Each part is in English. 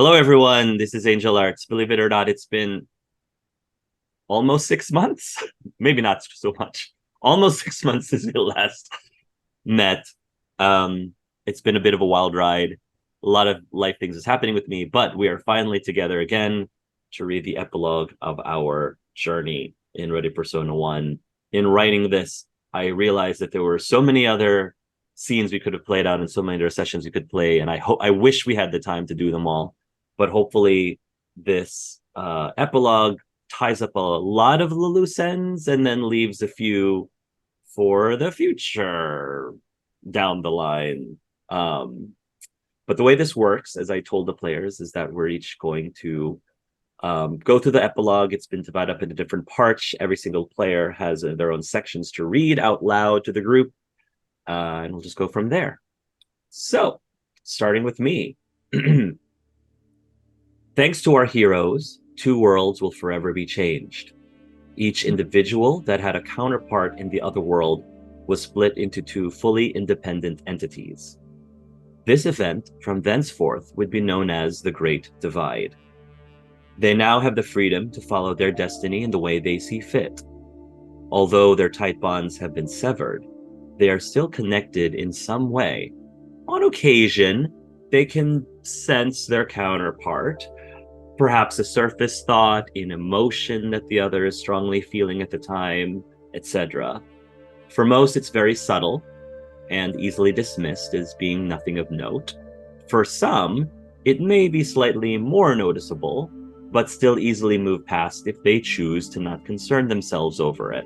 Hello, everyone. This is Angel Arts. Believe it or not, it's been almost 6 months. Maybe not so much. Almost 6 months since we last met. Um, it's been a bit of a wild ride. A lot of life things is happening with me, but we are finally together again to read the epilogue of our journey in Ready Persona 1. In writing this, I realized that there were so many other scenes we could have played out and so many other sessions we could play, and I wish we had the time to do them all. But hopefully, this epilogue ties up a lot of the loose ends and then leaves a few for the future down the line. But the way this works, as I told the players, is that we're each going to go through the epilogue. It's been divided up into different parts. Every single player has their own sections to read out loud to the group, and we'll just go from there. So, starting with me. Thanks to our heroes, two worlds will forever be changed. Each individual that had a counterpart in the other world was split into two fully independent entities. This event, from thenceforth, would be known as the Great Divide. They now have the freedom to follow their destiny in the way they see fit. Although their tight bonds have been severed, they are still connected in some way. On occasion, they can sense their counterpart, perhaps a surface thought, an emotion that the other is strongly feeling at the time, etc. For most, it's very subtle and easily dismissed as being nothing of note. For some, it may be slightly more noticeable, but still easily moved past if they choose to not concern themselves over it.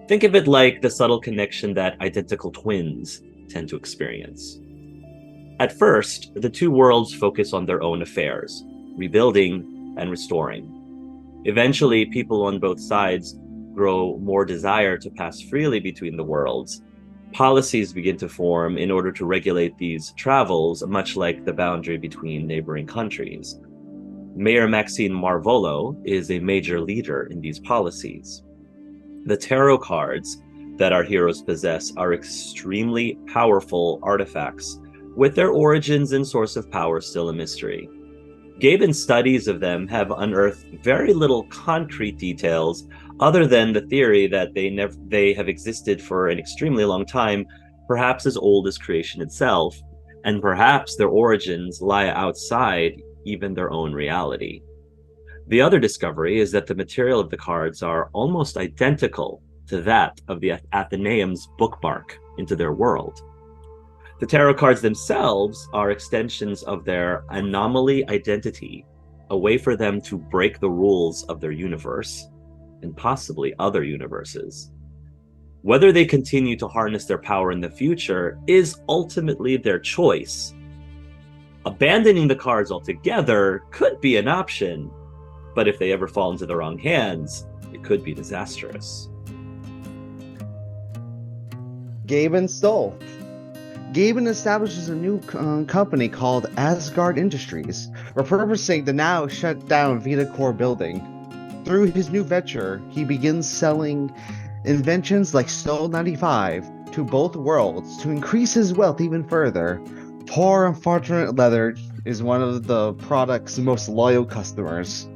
Think of it like the subtle connection that identical twins tend to experience. At first, the two worlds focus on their own affairs, rebuilding and restoring. Eventually, people on both sides grow more desire to pass freely between the worlds. Policies begin to form in order to regulate these travels, much like the boundary between neighboring countries. Mayor Maxine Marvolo is a major leader in these policies. The tarot cards that our heroes possess are extremely powerful artifacts, with their origins and source of power still a mystery. Gaben's studies of them have unearthed very little concrete details other than the theory that they have existed for an extremely long time, perhaps as old as creation itself, and perhaps their origins lie outside even their own reality. The other discovery is that the material of the cards are almost identical to that of the Athenaeum's bookmark into their world. The tarot cards themselves are extensions of their anomaly identity, a way for them to break the rules of their universe and possibly other universes. Whether they continue to harness their power in the future is ultimately their choice. Abandoning the cards altogether could be an option, but if they ever fall into the wrong hands, it could be disastrous. Gaben Stoll. Gaben establishes a new company called Asgard Industries, repurposing the now shut down Vita Core building. Through his new venture, he begins selling inventions like Stole 95 to both worlds to increase his wealth even further. Poor Unfortunate Leather is one of the product's most loyal customers.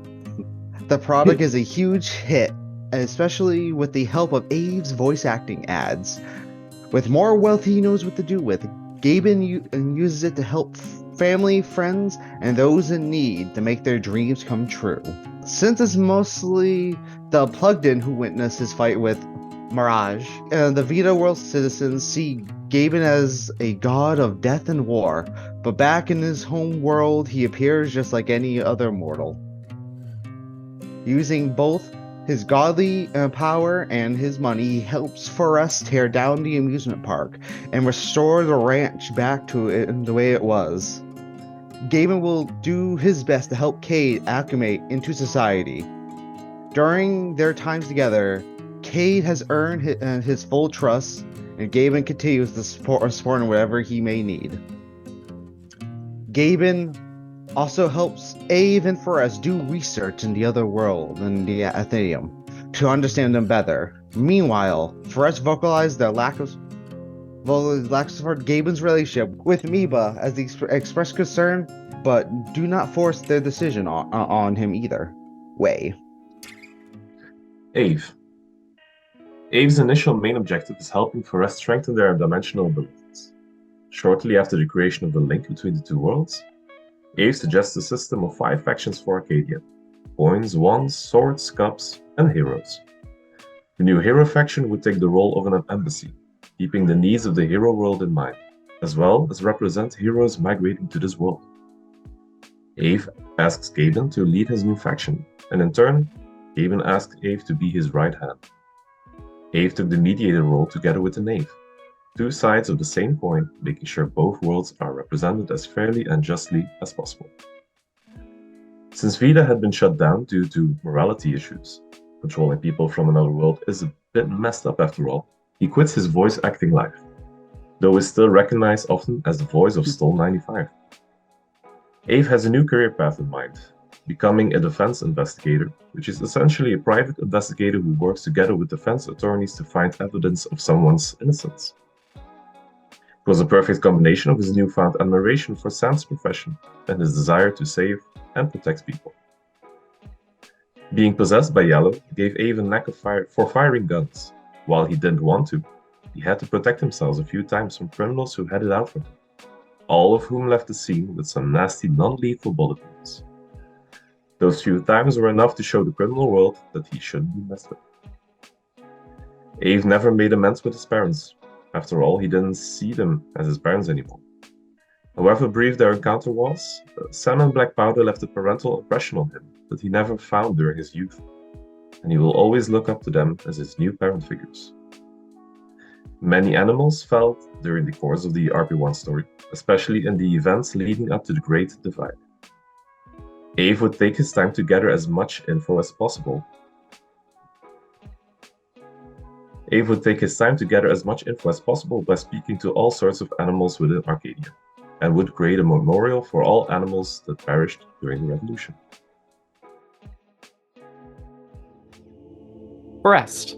The product is a huge hit, especially with the help of Abe's voice acting ads. With more wealth he knows what to do with, Gaben uses it to help family, friends, and those in need to make their dreams come true. Since it's mostly the plugged-in who witness his fight with Mirage, the Vita World citizens see Gaben as a god of death and war, but back in his home world he appears just like any other mortal. Using both his godly power and his money, he helps Forrest tear down the amusement park and restore the ranch back to it the way it was. Gaben will do his best to help Cade acclimate into society. During their times together, Cade has earned his full trust, and Gaben continues to support him whatever he may need. Gaben also helps Ave and Forrest do research in the other world, in the Athenaeum, to understand them better. Meanwhile, Forrest vocalizes their lack of Volo lacks support Gaben's relationship with Miba as they express concern, but do not force their decision on him either way. Ave. Ave's initial main objective is helping Forest strengthen their dimensional abilities. Shortly after the creation of the link between the two worlds, Ave suggests a system of 5 factions for Arcadia: coins, wands, swords, cups, and heroes. The new hero faction would take the role of an embassy, keeping the needs of the hero world in mind, as well as represent heroes migrating to this world. Ave asks Gaben to lead his new faction, and in turn, Gaben asks Ave to be his right hand. Ave took the mediator role together with the Knave, 2 sides of the same coin, making sure both worlds are represented as fairly and justly as possible. Since Vida had been shut down due to morality issues, controlling people from another world is a bit messed up after all, he quits his voice acting life, though is still recognized often as the voice of Stole 95. Ave has a new career path in mind, becoming a defense investigator, which is essentially a private investigator who works together with defense attorneys to find evidence of someone's innocence. It was a perfect combination of his newfound admiration for Sam's profession and his desire to save and protect people. Being possessed by Yellow gave Ave a knack for firing guns. While he didn't want to, he had to protect himself a few times from criminals who had it out for him, all of whom left the scene with some nasty non-lethal bullet wounds. Those few times were enough to show the criminal world that he shouldn't be messed with. Ave never made amends with his parents. After all, he didn't see them as his parents anymore. However brief their encounter was, Sam and Black Powder left a parental impression on him that he never found during his youth, and he will always look up to them as his new parent figures. Many animals felt during the course of the RP1 story, especially in the events leading up to the Great Divide. Ave would take his time to gather as much info as possible. By speaking to all sorts of animals within Arcadia, and would create a memorial for all animals that perished during the revolution. Forest's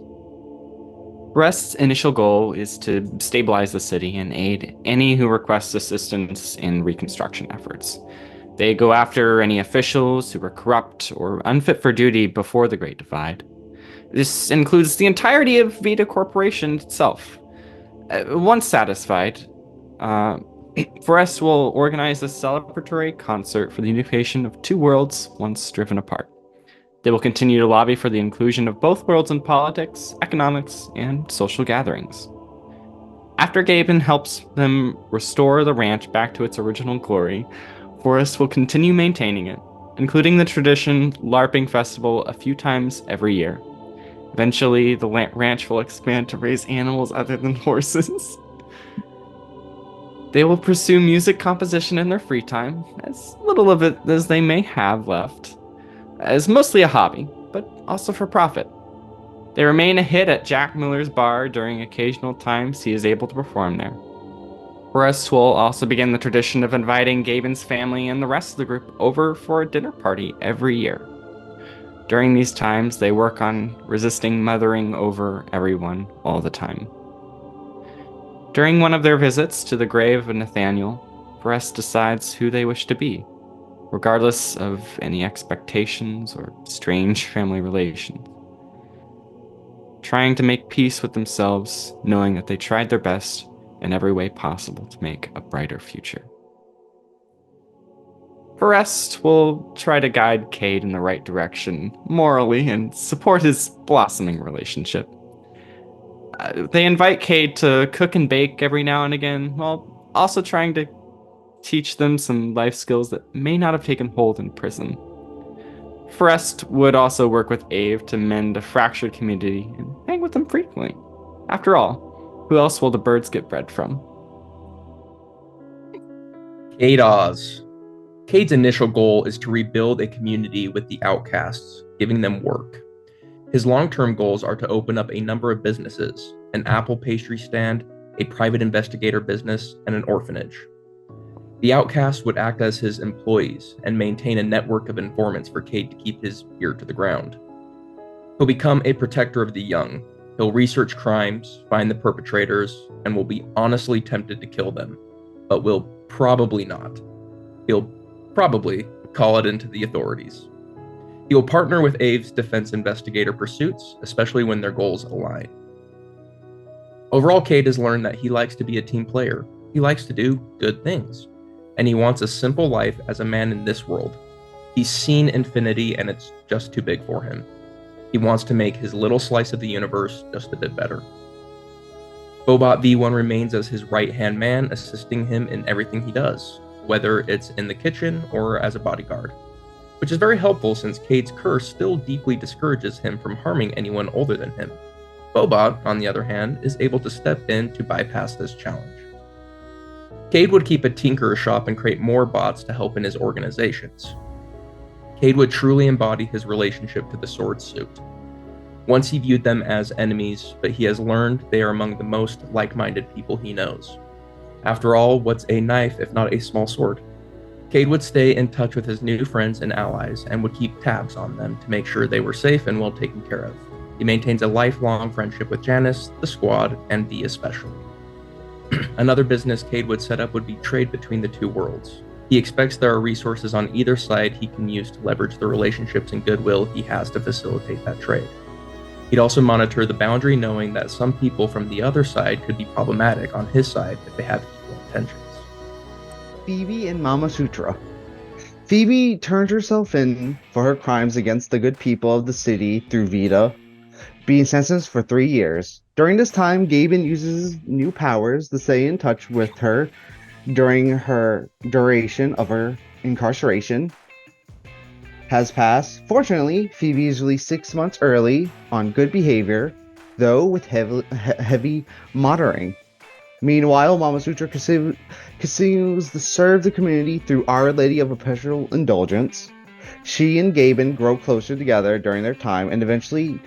initial goal is to stabilize the city and aid any who request assistance in reconstruction efforts. They go after any officials who were corrupt or unfit for duty before the Great Divide. This includes the entirety of Vita Corporation itself. Once satisfied, Forest will organize a celebratory concert for the unification of 2 worlds once driven apart. They will continue to lobby for the inclusion of both worlds in politics, economics, and social gatherings. After Gaben helps them restore the ranch back to its original glory, Forest will continue maintaining it, including the tradition LARPing Festival a few times every year. Eventually, the ranch will expand to raise animals other than horses. They will pursue music composition in their free time, as little of it as they may have left, as mostly a hobby, but also for profit. They remain a hit at Jack Miller's bar during occasional times he is able to perform there. Forrest will also begin the tradition of inviting Gaben's family and the rest of the group over for a dinner party every year. During these times, they work on resisting mothering over everyone all the time. During one of their visits to the grave of Nathaniel, Forrest decides who they wish to be, regardless of any expectations or strange family relations. Trying to make peace with themselves, knowing that they tried their best in every way possible to make a brighter future. Forrest will try to guide Cade in the right direction morally and support his blossoming relationship. They invite Cade to cook and bake every now and again, while also trying to teach them some life skills that may not have taken hold in prison. Forrest would also work with Ave to mend a fractured community and hang with them frequently. After all, who else will the birds get bread from? Cade Oz. Cade's initial goal is to rebuild a community with the outcasts, giving them work. His long-term goals are to open up a number of businesses: an apple pastry stand, a private investigator business, and an orphanage. The outcasts would act as his employees and maintain a network of informants for Cade to keep his ear to the ground. He'll become a protector of the young, He'll research crimes, find the perpetrators, and will be honestly tempted to kill them, but will probably not. He'll probably call it into the authorities. He will partner with Abe's defense investigator pursuits, especially when their goals align. Overall, Cade has learned that he likes to be a team player. He likes to do good things, and he wants a simple life as a man in this world. He's seen infinity, and it's just too big for him. He wants to make his little slice of the universe just a bit better. Bobot V1 remains as his right-hand man, assisting him in everything he does, whether it's in the kitchen or as a bodyguard, which is very helpful since Cade's curse still deeply discourages him from harming anyone older than him. Bobot, on the other hand, is able to step in to bypass this challenge. Cade would keep a tinkerer's shop and create more bots to help in his organizations. Cade would truly embody his relationship to the sword suit. Once he viewed them as enemies, but he has learned they are among the most like-minded people he knows. After all, what's a knife if not a small sword? Cade would stay in touch with his new friends and allies and would keep tabs on them to make sure they were safe and well taken care of. He maintains a lifelong friendship with Janice, the squad, and V especially. Another business Cade would set up would be trade between the two worlds. He expects there are resources on either side he can use to leverage the relationships and goodwill he has to facilitate that trade. He'd also monitor the boundary, knowing that some people from the other side could be problematic on his side if they have evil intentions. Phoebe and Mama Sutra. Phoebe turns herself in for her crimes against the good people of the city through Vita, being sentenced for 3 years. During this time, Gaben uses his new powers to stay in touch with her during her duration of her incarceration has passed. Fortunately, Phoebe is released 6 months early on good behavior, though with heavy monitoring. Meanwhile, Mama Sutra continues to serve the community through Our Lady of Perpetual Indulgence. She and Gaben grow closer together during their time and eventually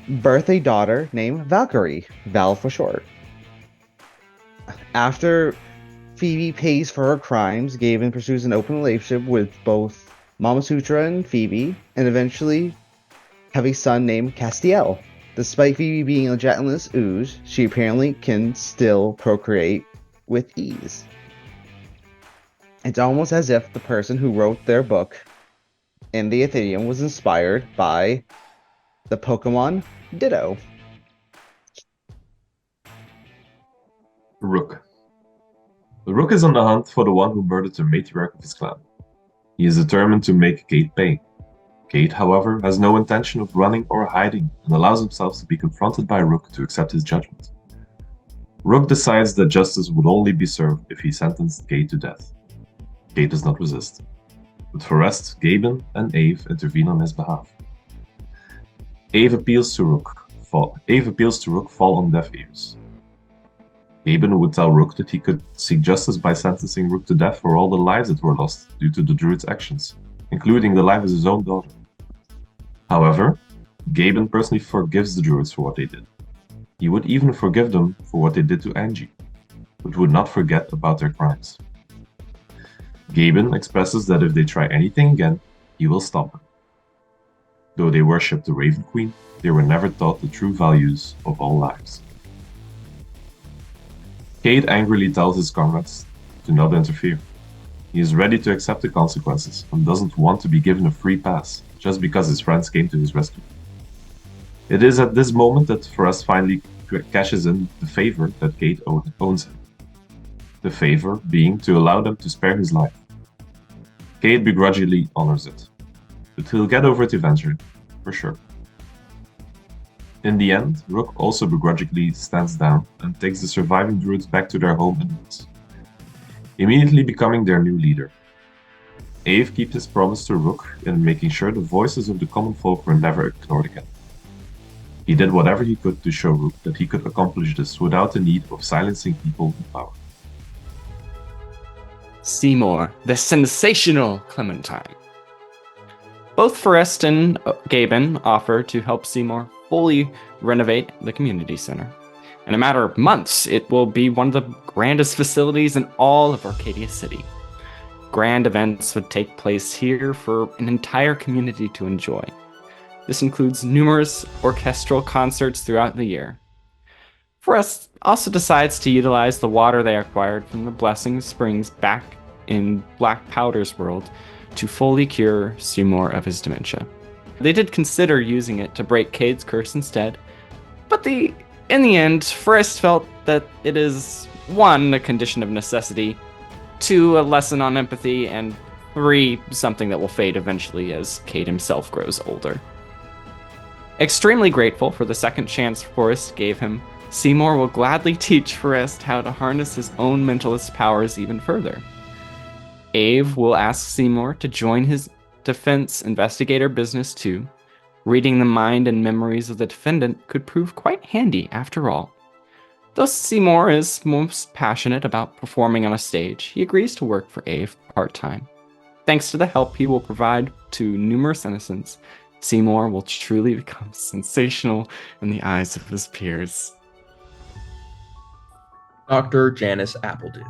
birth a daughter named Valkyrie, Val for short. After Phoebe pays for her crimes, Gaben pursues an open relationship with both Mama Sutra and Phoebe, and eventually have a son named Castiel. Despite Phoebe being a gelatinous ooze, she apparently can still procreate with ease. It's almost as if the person who wrote their book in the Ethereum was inspired by the Pokemon Ditto. Rook. The Rook is on the hunt for the one who murdered the matriarch of his clan. He is determined to make Cade pay. Cade, however, has no intention of running or hiding and allows himself to be confronted by Rook to accept his judgment. Rook decides that justice would only be served if he sentenced Cade to death. Cade does not resist. But for rest, Gaben and Ave intervene on his behalf. Ave appeals to Rook fall on deaf ears. Gaben would tell Rook that he could seek justice by sentencing Rook to death for all the lives that were lost due to the druid's actions, including the life of his own daughter. However, Gaben personally forgives the druids for what they did. He would even forgive them for what they did to Angie, but would not forget about their crimes. Gaben expresses that if they try anything again, he will stop them. Though they worshipped the Raven Queen, they were never taught the true values of all lives. Cade angrily tells his comrades to not interfere. He is ready to accept the consequences and doesn't want to be given a free pass just because his friends came to his rescue. It is at this moment that Forrest finally cashes in the favor that Cade owns him. The favor being to allow them to spare his life. Cade begrudgingly honors it, but he'll get over it eventually, for sure. In the end, Rook also begrudgingly stands down and takes the surviving druids back to their home in the woods, immediately becoming their new leader. Ave keeps his promise to Rook in making sure the voices of the common folk were never ignored again. He did whatever he could to show Rook that he could accomplish this without the need of silencing people in power. Seymour, the sensational Clementine. Both Forrest and Gaben offer to help Seymour fully renovate the community center. In a matter of months, it will be one of the grandest facilities in all of Arcadia City. Grand events would take place here for an entire community to enjoy. This includes numerous orchestral concerts throughout the year. Forrest also decides to utilize the water they acquired from the Blessing Springs back in Black Powder's world to fully cure Seymour of his dementia. They did consider using it to break Cade's curse instead, but in the end, Forrest felt that it is 1, a condition of necessity, 2, a lesson on empathy, and 3, something that will fade eventually as Cade himself grows older. Extremely grateful for the second chance Forrest gave him, Seymour will gladly teach Forrest how to harness his own mentalist powers even further. Ave will ask Seymour to join his defense investigator business too. Reading the mind and memories of the defendant could prove quite handy after all. Though Seymour is most passionate about performing on a stage, he agrees to work for Ave part-time. Thanks to the help he will provide to numerous innocents, Seymour will truly become sensational in the eyes of his peers. Dr. Janice Appledew.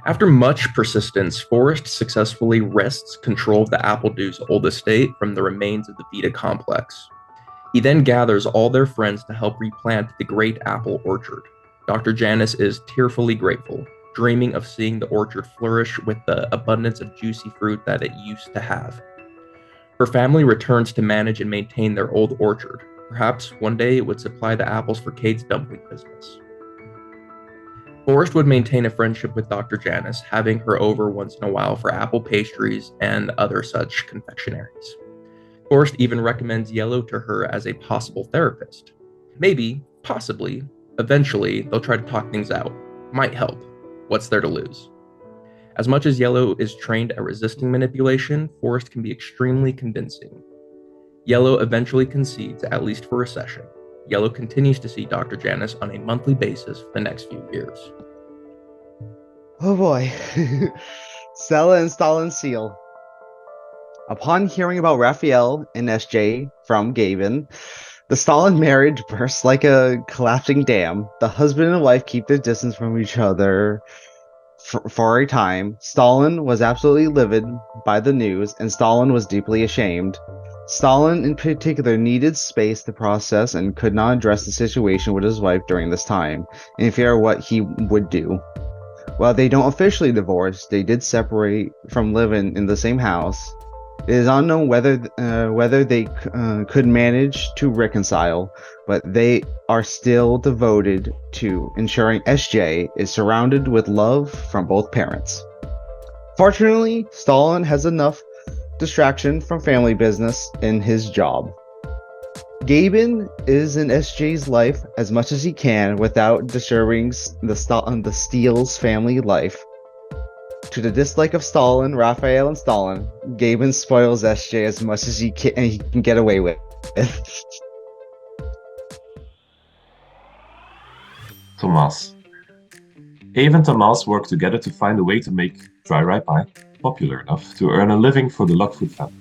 After much persistence, Forrest successfully wrests control of the Appledew's old estate from the remains of the Vita complex. He then gathers all their friends to help replant the great apple orchard. Dr. Janice is tearfully grateful, dreaming of seeing the orchard flourish with the abundance of juicy fruit that it used to have. Her family returns to manage and maintain their old orchard. Perhaps one day it would supply the apples for Cade's dumpling business. Forrest would maintain a friendship with Dr. Janice, having her over once in a while for apple pastries and other such confectionaries. Forrest even recommends Yellow to her as a possible therapist. Maybe, possibly, eventually they'll try to talk things out. Might help. What's there to lose? As much as Yellow is trained at resisting manipulation, Forrest can be extremely convincing. Yellow eventually concedes, at least for a session. Yellow continues to see Dr. Janice on a monthly basis for the next few years. Oh boy. Stella and Stalin seal. Upon hearing about Raphael and SJ from Gavin, the Stalin marriage bursts like a collapsing dam. The husband and wife keep their distance from each other for a time. Stalin was absolutely livid by the news, and Stalin was deeply ashamed. Stalin, in particular, needed space to process and could not address the situation with his wife during this time, in fear of what he would do. While they don't officially divorce, they did separate from living in the same house. It is unknown whether they could manage to reconcile, but they are still devoted to ensuring SJ is surrounded with love from both parents. Fortunately, Stalin has enough distraction from family business in his job. Gabin is in SJ's life as much as he can without disturbing the Steele's family life. To the dislike of Stalin, Raphael, and Stalin, Gabin spoils SJ as much as he can get away with. Tomas. Ave and Tomas work together to find a way to make dry rye pie popular enough to earn a living for the Lockwood family.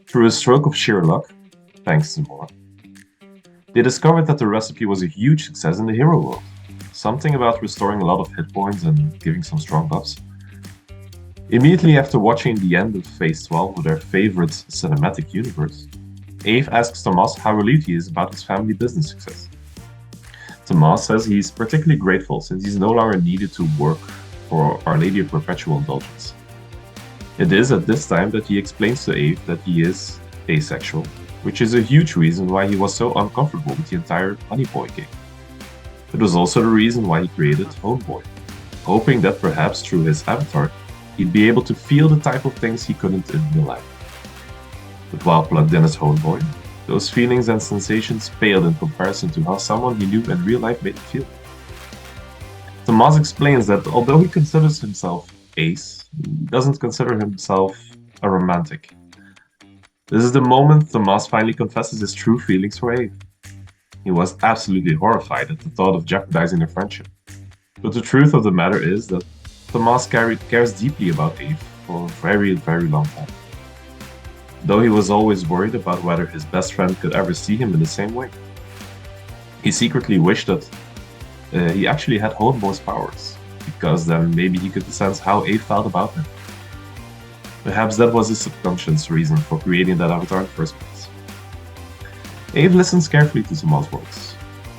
Through a stroke of sheer luck, thanks to more, they discovered that the recipe was a huge success in the hero world. Something about restoring a lot of hit points and giving some strong buffs. Immediately after watching the end of Phase 12 of their favorite cinematic universe, Ave asks Tomas how relieved he is about his family business success. Tomas says he's particularly grateful since he's no longer needed to work for Our Lady of Perpetual Indulgence. It is at this time that he explains to Ave that he is asexual, which is a huge reason why he was so uncomfortable with the entire Honey Boy game. It was also the reason why he created Homeboy, hoping that perhaps through his avatar, he'd be able to feel the type of things he couldn't in real life. But while plugged in as Homeboy, those feelings and sensations paled in comparison to how someone he knew in real life made him feel. Tomas explains that although he considers himself ace, he doesn't consider himself a romantic. This is the moment Tomas finally confesses his true feelings for Ave. He was absolutely horrified at the thought of jeopardizing their friendship. But the truth of the matter is that Tomas cares deeply about Ave for a very, very long time. Though he was always worried about whether his best friend could ever see him in the same way. He secretly wished that he actually had Homeboy's powers, because then maybe he could sense how Ave felt about him. Perhaps that was his subconscious reason for creating that avatar in the first place. Abe listens carefully to Tomas' words,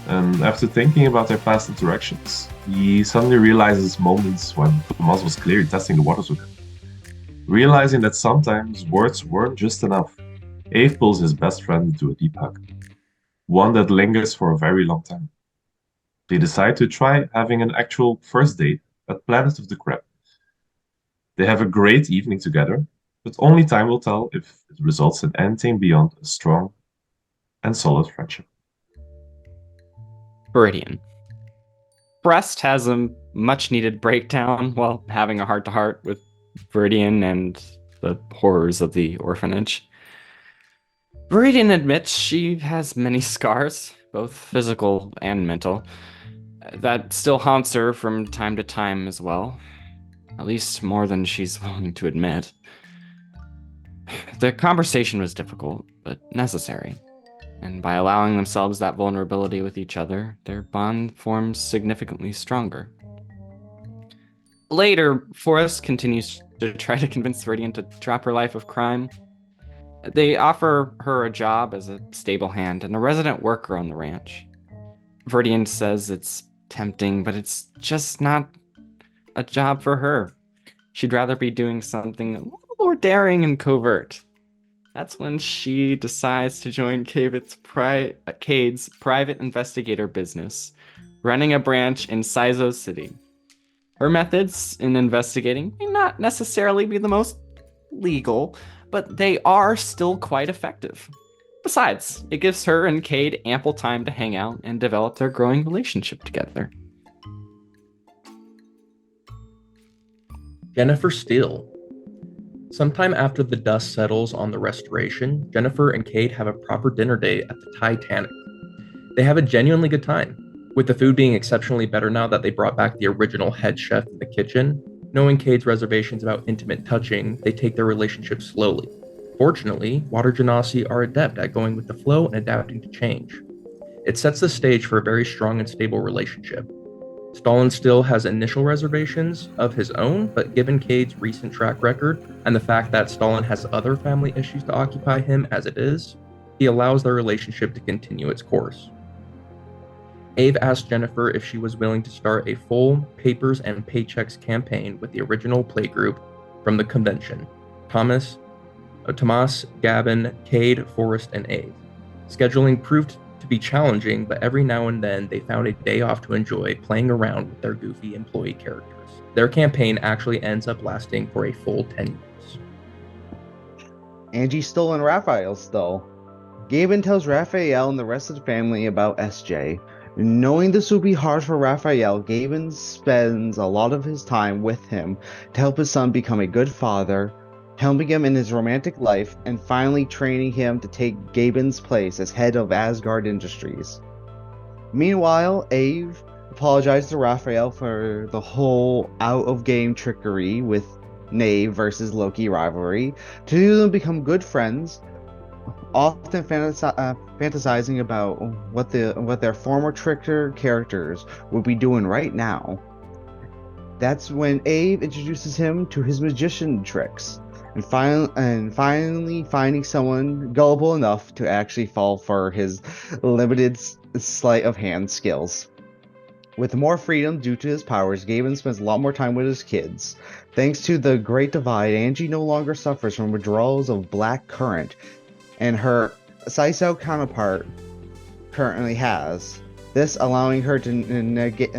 and after thinking about their past interactions, he suddenly realizes moments when Tomas was clearly testing the waters with him. Realizing that sometimes words weren't just enough, Abe pulls his best friend into a deep hug, one that lingers for a very long time. They decide to try having an actual first date at Planet of the Crab. They have a great evening together, but only time will tell if it results in anything beyond a strong and solid friendship. Viridian. Brest has a much-needed breakdown while having a heart-to-heart with Viridian and the horrors of the orphanage. Viridian admits she has many scars, both physical and mental, that still haunts her from time to time as well. At least more than she's willing to admit. The conversation was difficult, but necessary. And by allowing themselves that vulnerability with each other, their bond forms significantly stronger. Later, Forrest continues to try to convince Viridian to drop her life of crime. They offer her a job as a stable hand and a resident worker on the ranch. Viridian says it's tempting, but it's just not a job for her. She'd rather be doing something a little more daring and covert. That's when she decides to join Cade's private investigator business, running a branch in Sizo City. Her methods in investigating may not necessarily be the most legal, but they are still quite effective. Besides, it gives her and Cade ample time to hang out and develop their growing relationship together. Jennifer Steele. Sometime after the dust settles on the restoration, Jennifer and Cade have a proper dinner date at the Titanic. They have a genuinely good time, with the food being exceptionally better now that they brought back the original head chef in the kitchen. Knowing Cade's reservations about intimate touching, they take their relationship slowly. Fortunately, Water Genasi are adept at going with the flow and adapting to change. It sets the stage for a very strong and stable relationship. Stalin still has initial reservations of his own, but given Cade's recent track record and the fact that Stalin has other family issues to occupy him as it is, he allows their relationship to continue its course. Abe asked Jennifer if she was willing to start a full papers and paychecks campaign with the original playgroup from the convention: Tomas, Gavin, Cade, Forrest, and Abe. Scheduling proved to be challenging, but every now and then they found a day off to enjoy playing around with their goofy employee characters. Their campaign actually ends up lasting for a full 10 years. Angie Stoll and Raphael Stoll. Gaben tells Raphael and the rest of the family about SJ. Knowing this will be hard for Raphael, Gaben spends a lot of his time with him to help his son become a good father, helping him in his romantic life, and finally training him to take Gaben's place as head of Asgard Industries. Meanwhile, Abe apologized to Raphael for the whole out-of-game trickery with Knave versus Loki rivalry. To do them become good friends, often fantasizing about what their former trickster characters would be doing right now. That's when Abe introduces him to his magician tricks, and finally finding someone gullible enough to actually fall for his limited sleight of hand skills. With more freedom due to his powers, Gaben spends a lot more time with his kids. Thanks to the Great Divide, Angie no longer suffers from withdrawals of black current, and her Sisal counterpart currently has. This allowing her to navigate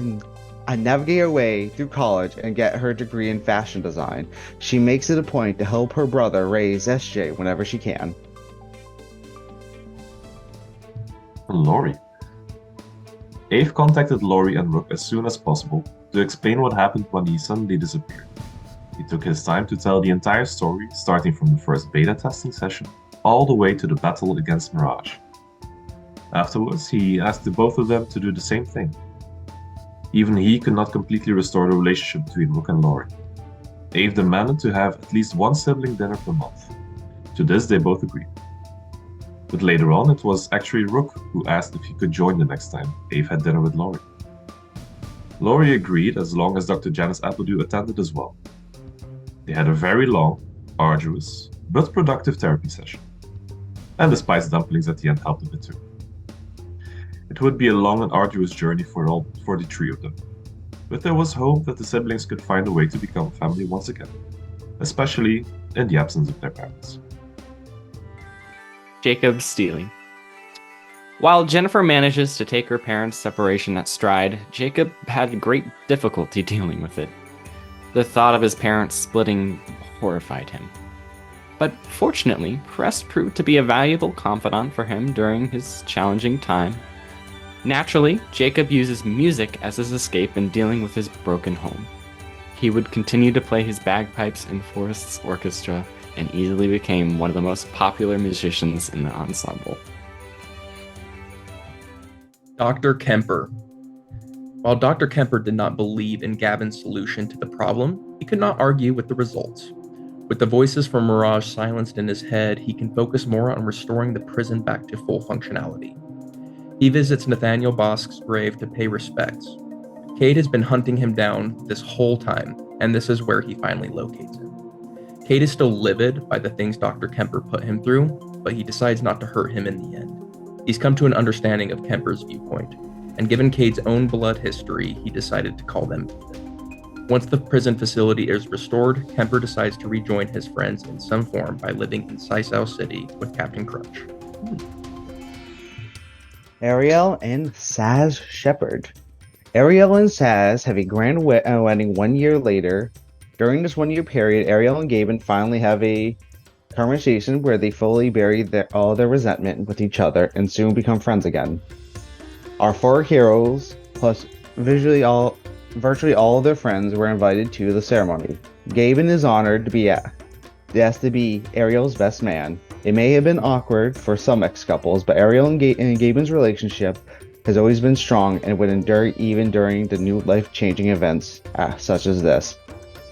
her way through college and get her degree in fashion design. She makes it a point to help her brother raise SJ whenever she can. Laurie. Abe contacted Laurie and Rook as soon as possible to explain what happened when he suddenly disappeared. He took his time to tell the entire story, starting from the first beta testing session all the way to the battle against Mirage. Afterwards, he asked the both of them to do the same thing. Even he could not completely restore the relationship between Rook and Laurie. Abe demanded to have at least one sibling dinner per month. To this, they both agreed. But later on, it was actually Rook who asked if he could join the next time Abe had dinner with Laurie. Laurie agreed as long as Dr. Janice Appledew attended as well. They had a very long, arduous, but productive therapy session. And the spice dumplings at the end helped a bit too. It would be a long and arduous journey for the three of them, but there was hope that the siblings could find a way to become a family once again, especially in the absence of their parents. Jacob stealing. While Jennifer manages to take her parents' separation at stride, Jacob had great difficulty dealing with it. The thought of his parents splitting horrified him. But fortunately, Prest proved to be a valuable confidant for him during his challenging time. Naturally, Jacob uses music as his escape in dealing with his broken home. He would continue to play his bagpipes in Forrest's orchestra and easily became one of the most popular musicians in the ensemble. Dr. Kemper. While Dr. Kemper did not believe in Gavin's solution to the problem, he could not argue with the results. With the voices from Mirage silenced in his head, he can focus more on restoring the prison back to full functionality. He visits Nathaniel Bosk's grave to pay respects. Cade has been hunting him down this whole time, and this is where he finally locates him. Cade is still livid by the things Dr. Kemper put him through, but he decides not to hurt him in the end. He's come to an understanding of Kemper's viewpoint, and given Cade's own blood history, he decided to call them even. Once the prison facility is restored, Kemper decides to rejoin his friends in some form by living in Sisal City with Captain Crunch. Ariel and Saz Shepard. Ariel and Saz have a grand wedding 1 year later. During this 1 year period, Ariel and Gavin finally have a conversation where they fully bury all their resentment with each other and soon become friends again. Our four heroes, plus virtually all of their friends, were invited to the ceremony. Gavin is honored to be asked to be Ariel's best man. It may have been awkward for some ex-couples, but Ariel and Gavin relationship has always been strong and would endure even during the new life-changing events such as this.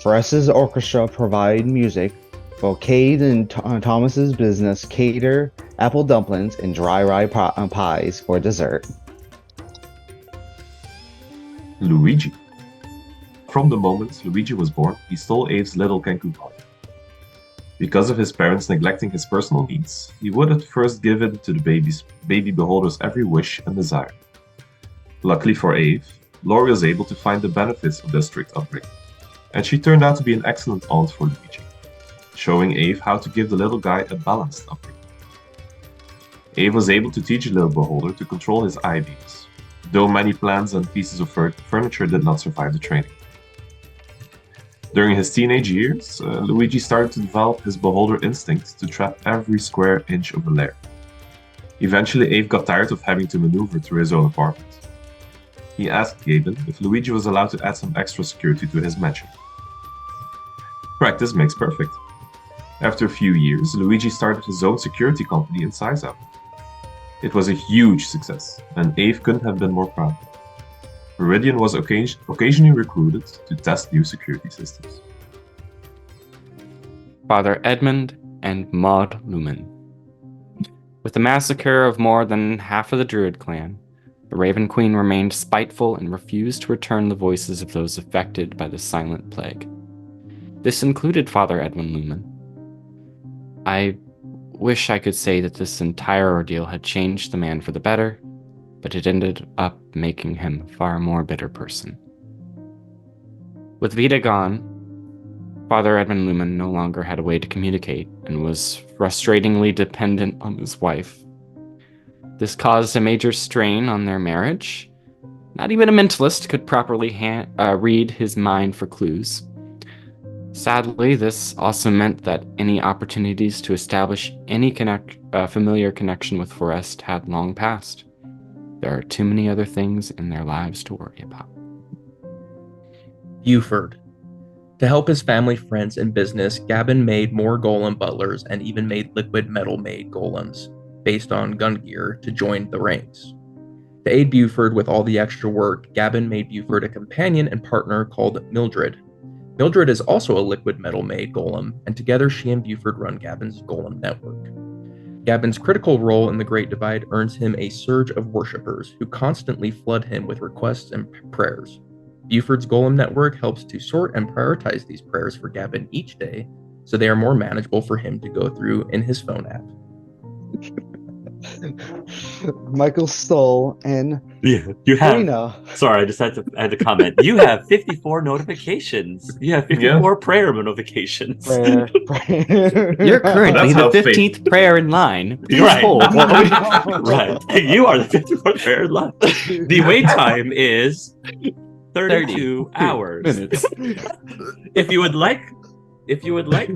Forrest's orchestra provide music, while Cade and Thomas's business cater apple dumplings and dry rye pies for dessert. Luigi. From the moment Luigi was born, he stole Abe's little Kenku toy. Because of his parents neglecting his personal needs, he would at first give in to the baby beholder's every wish and desire. Luckily for Abe, Lori was able to find the benefits of their strict upbringing, and she turned out to be an excellent aunt for Luigi, showing Abe how to give the little guy a balanced upbringing. Abe was able to teach the little beholder to control his eye beams, though many plans and pieces of furniture did not survive the training. During his teenage years, Luigi started to develop his beholder instinct to trap every square inch of a lair. Eventually, Abe got tired of having to maneuver through his own apartment. He asked Gavin if Luigi was allowed to add some extra security to his mansion. Practice makes perfect. After a few years, Luigi started his own security company in Sisal. It was a huge success, and Abe couldn't have been more proud. Meridian was occasionally recruited to test new security systems. Father Edmund and Maud Lumen. With the massacre of more than half of the Druid clan, the Raven Queen remained spiteful and refused to return the voices of those affected by the silent plague. This included Father Edmund Lumen. I wish I could say that this entire ordeal had changed the man for the better, but it ended up making him a far more bitter person. With Vita gone, Father Edmund Lumen no longer had a way to communicate and was frustratingly dependent on his wife. This caused a major strain on their marriage. Not even a mentalist could properly read his mind for clues. Sadly, this also meant that any opportunities to establish any familiar connection with Forrest had long passed. There are too many other things in their lives to worry about. Buford. To help his family, friends, and business, Gavin made more golem butlers and even made liquid metal-made golems, based on gun gear, to join the ranks. To aid Buford with all the extra work, Gavin made Buford a companion and partner called Mildred. Mildred is also a liquid metal-made golem, and together she and Buford run Gavin's golem network. Gavin's critical role in the Great Divide earns him a surge of worshippers who constantly flood him with requests and prayers. Buford's golem network helps to sort and prioritize these prayers for Gavin each day, so they are more manageable for him to go through in his phone app. Michael Stoll and Yeah, you have. Karina. Sorry, I just had to comment. You have 54 notifications. You have 54 prayer notifications. Prayer. You're currently That's the how fate- 15th prayer in line. Please Right. hold. Right. You are the 54th prayer in line. The wait time is 32 hours. minutes. If you would like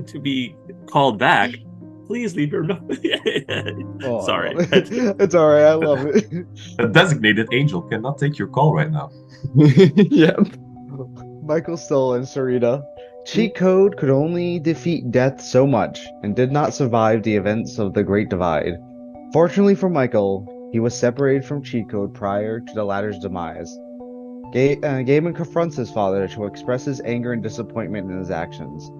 to be called back, please leave your number. Oh, Sorry. It's all right. I love it. A designated angel cannot take your call right now. Yep. Michael Stoll and Serena. Cheat Code could only defeat death so much and did not survive the events of the Great Divide. Fortunately for Michael, he was separated from Cheat Code prior to the latter's demise. Gaiman confronts his father to express his anger and disappointment in his actions.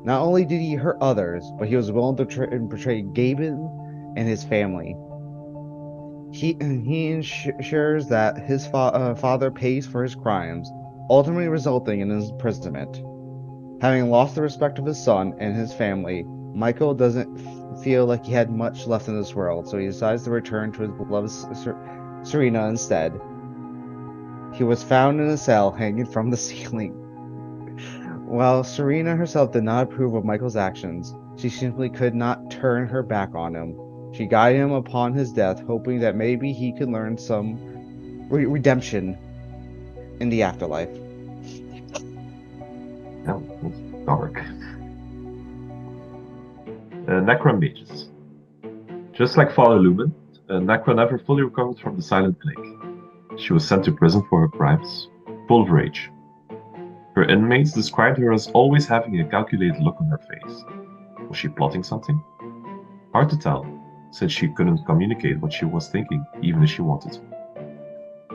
Not only did he hurt others, but he was willing to portray Gaiman and his family. He ensures that his father pays for his crimes, ultimately resulting in his imprisonment. Having lost the respect of his son and his family, Michael doesn't feel like he had much left in this world, so he decides to return to his beloved Serena instead. He was found in a cell hanging from the ceiling. While Serena herself did not approve of Michael's actions, she simply could not turn her back on him. She guided him upon his death, hoping that maybe he could learn some redemption in the afterlife. Yeah, that's dark. Necron mages. Just like Father Lumen, Necron never fully recovered from the Silent Plague. She was sent to prison for her crimes, full of rage. Her inmates described her as always having a calculated look on her face. Was she plotting something? Hard to tell, since she couldn't communicate what she was thinking, even if she wanted to.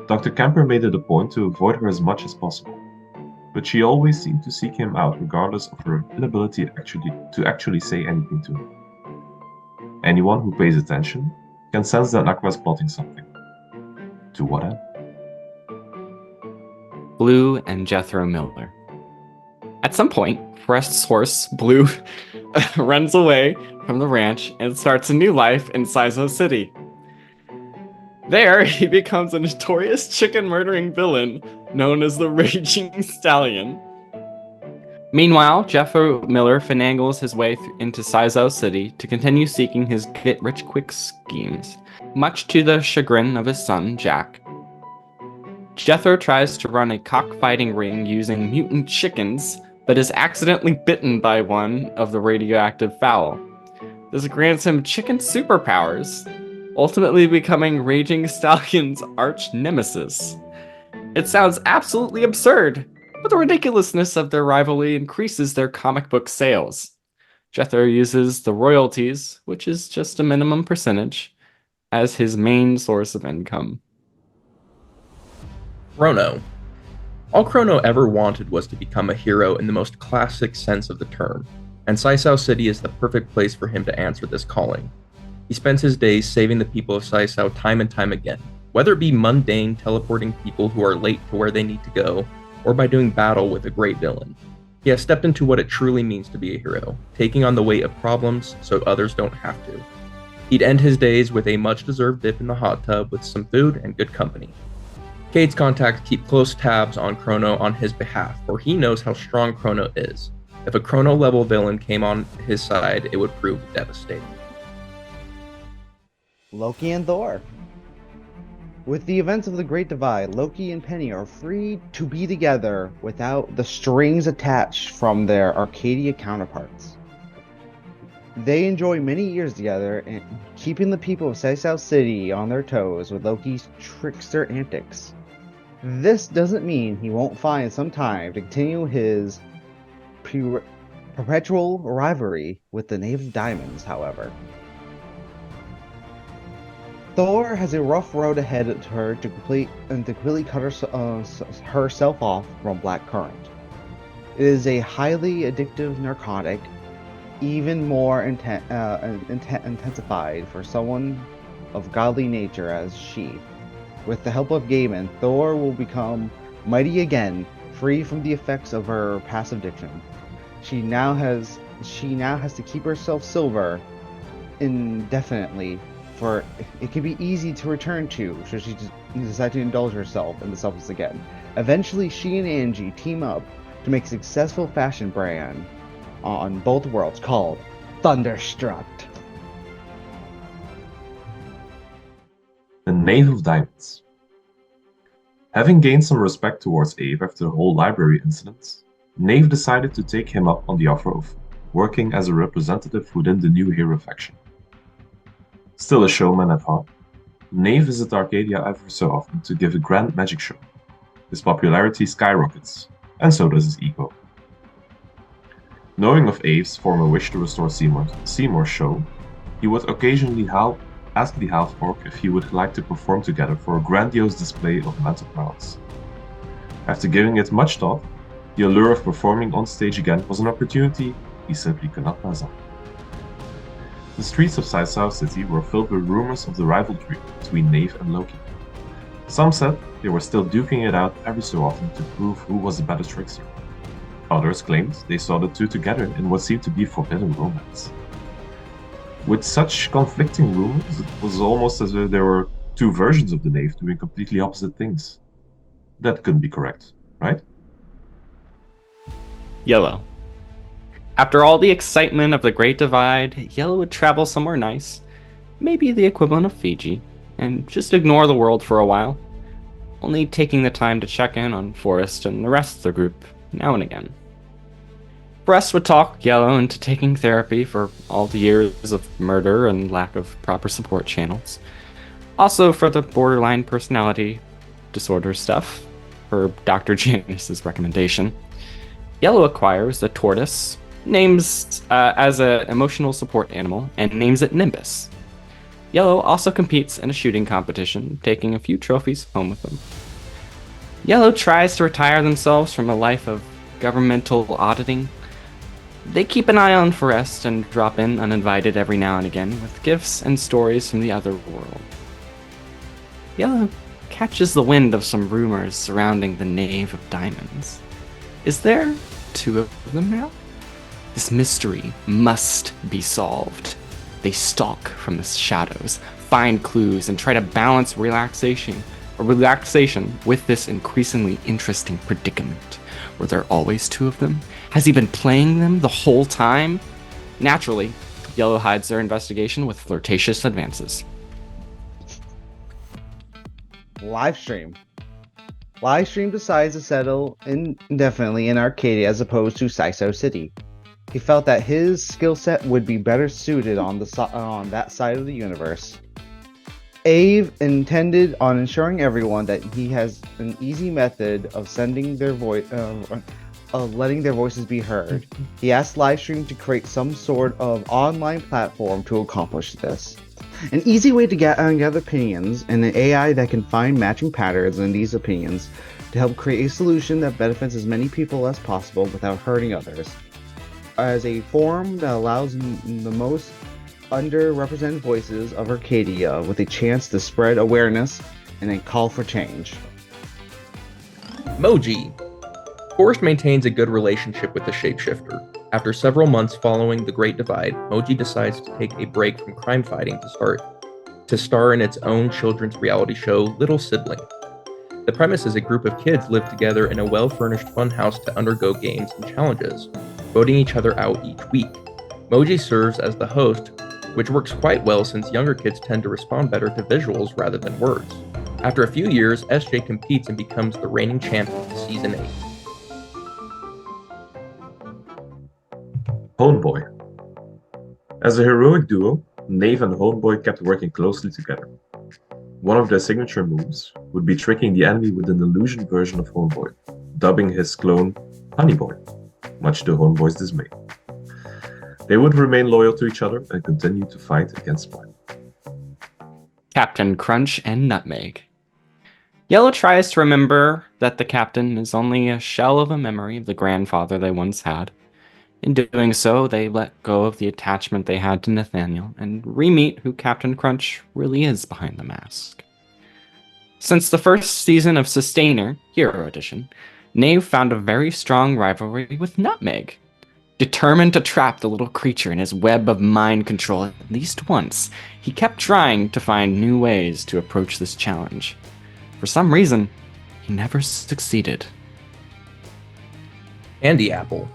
Dr. Kemper made it a point to avoid her as much as possible, but she always seemed to seek him out regardless of her inability to actually say anything to him. Anyone who pays attention can sense that Nakwa is plotting something. To what end? Blue and Jethro Miller. At some point, Forrest's horse, Blue, runs away from the ranch and starts a new life in Sizo City. There, he becomes a notorious chicken-murdering villain known as the Raging Stallion. Meanwhile, Jethro Miller finagles his way into Sizo City to continue seeking his get-rich-quick schemes, much to the chagrin of his son, Jack. Jethro tries to run a cockfighting ring using mutant chickens, but is accidentally bitten by one of the radioactive fowl. This grants him chicken superpowers, ultimately becoming Raging Stallion's arch nemesis. It sounds absolutely absurd, but the ridiculousness of their rivalry increases their comic book sales. Jethro uses the royalties, which is just a minimum percentage, as his main source of income. Chrono. All Chrono ever wanted was to become a hero in the most classic sense of the term, and Sisao City is the perfect place for him to answer this calling. He spends his days saving the people of Sisao time and time again, whether it be mundane teleporting people who are late to where they need to go, or by doing battle with a great villain. He has stepped into what it truly means to be a hero, taking on the weight of problems so others don't have to. He'd end his days with a much-deserved dip in the hot tub with some food and good company. Cade's contacts keep close tabs on Chrono on his behalf, for he knows how strong Chrono is. If a Chrono-level villain came on his side, it would prove devastating. Loki and Thor. With the events of the Great Divide, Loki and Penny are free to be together without the strings attached from their Arcadia counterparts. They enjoy many years together and keeping the people of Sisao City on their toes with Loki's trickster antics. This doesn't mean he won't find some time to continue his perpetual rivalry with the Knave of Diamonds, however. Thor has a rough road ahead of her to completely cut herself off from Black Current. It is a highly addictive narcotic, even more intensified for someone of godly nature as she. With the help of Gaiman, Thor will become mighty again, free from the effects of her past addiction. She now has to keep herself silver indefinitely for it can be easy to return to should she decide to indulge herself in the selfless again. Eventually, she and Angie team up to make a successful fashion brand on both worlds called Thunderstruck. The Knave of Diamonds. Having gained some respect towards Abe after the whole library incident, Knave decided to take him up on the offer of working as a representative within the new hero faction. Still a showman at heart, Knave visits Arcadia every so often to give a grand magic show. His popularity skyrockets, and so does his ego. Knowing of Abe's former wish to restore Seymour's show, he would occasionally ask the half-orc if he would like to perform together for a grandiose display of mental prowess. After giving it much thought, the allure of performing on stage again was an opportunity he simply could not pass up. The streets of Sci-Fi City were filled with rumors of the rivalry between Knave and Loki. Some said they were still duking it out every so often to prove who was the better trickster. Others claimed they saw the two together in what seemed to be forbidden romance. With such conflicting rumors, it was almost as if there were two versions of the Knave doing completely opposite things. That couldn't be correct, right? Yellow. After all the excitement of the Great Divide, Yellow would travel somewhere nice, maybe the equivalent of Fiji, and just ignore the world for a while, only taking the time to check in on Forrest and the rest of the group now and again. Forrest would talk Yellow into taking therapy for all the years of murder and lack of proper support channels. Also for the borderline personality disorder stuff, per Dr. Janice's recommendation. Yellow acquires a tortoise, names as an emotional support animal, and names it Nimbus. Yellow also competes in a shooting competition, taking a few trophies home with them. Yellow tries to retire themselves from a life of governmental auditing. They keep an eye on Forrest and drop in uninvited every now and again with gifts and stories from the other world. Yellow catches the wind of some rumors surrounding the Knave of Diamonds. Is there two of them now? This mystery must be solved. They stalk from the shadows, find clues, and try to balance relaxation with this increasingly interesting predicament. Were there always two of them? Has he been playing them the whole time? Naturally, Yellow hides their investigation with flirtatious advances. Livestream. Livestream decides to settle indefinitely in Arcadia as opposed to Sci-Fi City. He felt that his skill set would be better suited on that side of the universe. Abe intended on ensuring everyone that he has an easy method of sending their of letting their voices be heard. He asked Livestream to create some sort of online platform to accomplish this. An easy way to gather opinions and an AI that can find matching patterns in these opinions to help create a solution that benefits as many people as possible without hurting others. As a forum that allows the most underrepresented voices of Arcadia with a chance to spread awareness and a call for change. Moji. Forrest maintains a good relationship with the shapeshifter. After several months following the Great Divide, Moji decides to take a break from crime fighting to star in its own children's reality show, Little Sibling. The premise is a group of kids live together in a well-furnished funhouse to undergo games and challenges, voting each other out each week. Moji serves as the host, which works quite well since younger kids tend to respond better to visuals rather than words. After a few years, SJ competes and becomes the reigning champion of Season 8. Homeboy. As a heroic duo, Knave and Homeboy kept working closely together. One of their signature moves would be tricking the enemy with an illusion version of Homeboy, dubbing his clone Honeyboy, much to Homeboy's dismay. They would remain loyal to each other and continue to fight against Spline. Captain Crunch and Nutmeg. Yellow tries to remember that the captain is only a shell of a memory of the grandfather they once had. In doing so, they let go of the attachment they had to Nathaniel and re-meet who Captain Crunch really is behind the mask. Since the first season of Sustainer, Hero Edition, Knave found a very strong rivalry with Nutmeg. Determined to trap the little creature in his web of mind control at least once, he kept trying to find new ways to approach this challenge. For some reason, he never succeeded. Candy Apple.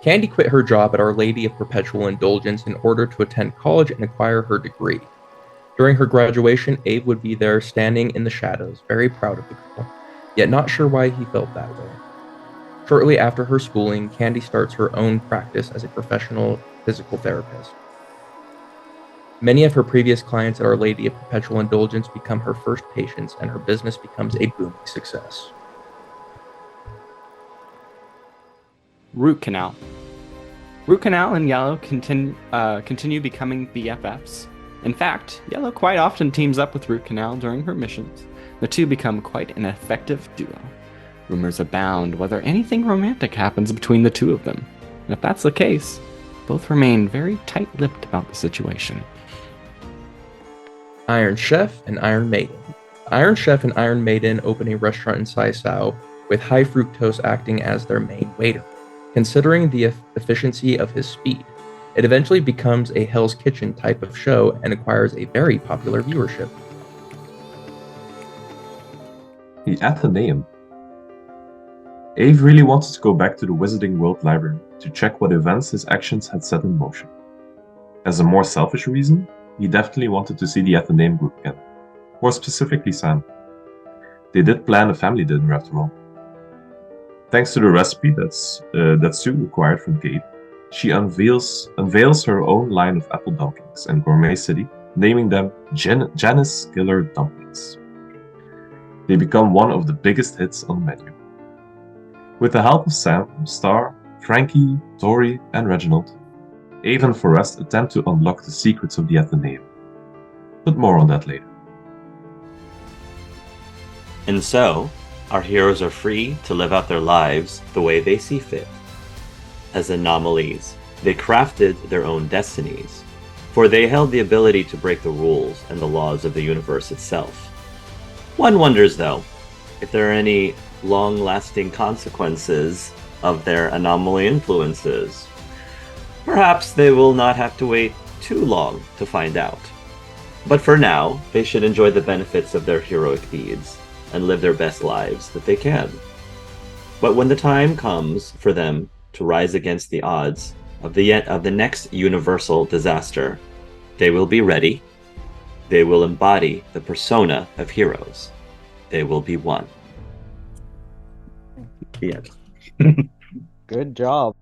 Candy quit her job at Our Lady of Perpetual Indulgence in order to attend college and acquire her degree. During her graduation, Abe would be there standing in the shadows, very proud of the girl, yet not sure why he felt that way. Shortly after her schooling, Candy starts her own practice as a professional physical therapist. Many of her previous clients at Our Lady of Perpetual Indulgence become her first patients, and her business becomes a booming success. Root Canal. Root Canal and Yellow continue becoming BFFs. In fact, Yellow quite often teams up with Root Canal during her missions. The two become quite an effective duo. Rumors abound whether anything romantic happens between the two of them. And if that's the case, both remain very tight-lipped about the situation. Iron Chef and Iron Maiden. Iron Chef and Iron Maiden open a restaurant in Saisao, with High Fructose acting as their main waiter. Considering the efficiency of his speed, it eventually becomes a Hell's Kitchen type of show and acquires a very popular viewership. The Athenaeum. Abe really wanted to go back to the Wizarding World Library to check what events his actions had set in motion. As a more selfish reason, he definitely wanted to see the Athenaeum group again, more specifically Sam. They did plan a family dinner after all. Thanks to the recipe that Sue acquired from Gabe, she unveils her own line of apple dumplings in Gourmet City, naming them Janice Killer Dumplings. They become one of the biggest hits on the menu. With the help of Sam, Star, Frankie, Tori, and Reginald, Ava and Forrest attempt to unlock the secrets of the Athenaeum. But more on that later. And so, our heroes are free to live out their lives the way they see fit. As anomalies, they crafted their own destinies, for they held the ability to break the rules and the laws of the universe itself. One wonders, though, if there are any long-lasting consequences of their anomaly influences. Perhaps they will not have to wait too long to find out. But for now, they should enjoy the benefits of their heroic deeds and live their best lives that they can. But when the time comes for them to rise against the odds of the next universal disaster, they will be ready. They will embody the persona of heroes. They will be one. The end. Good job.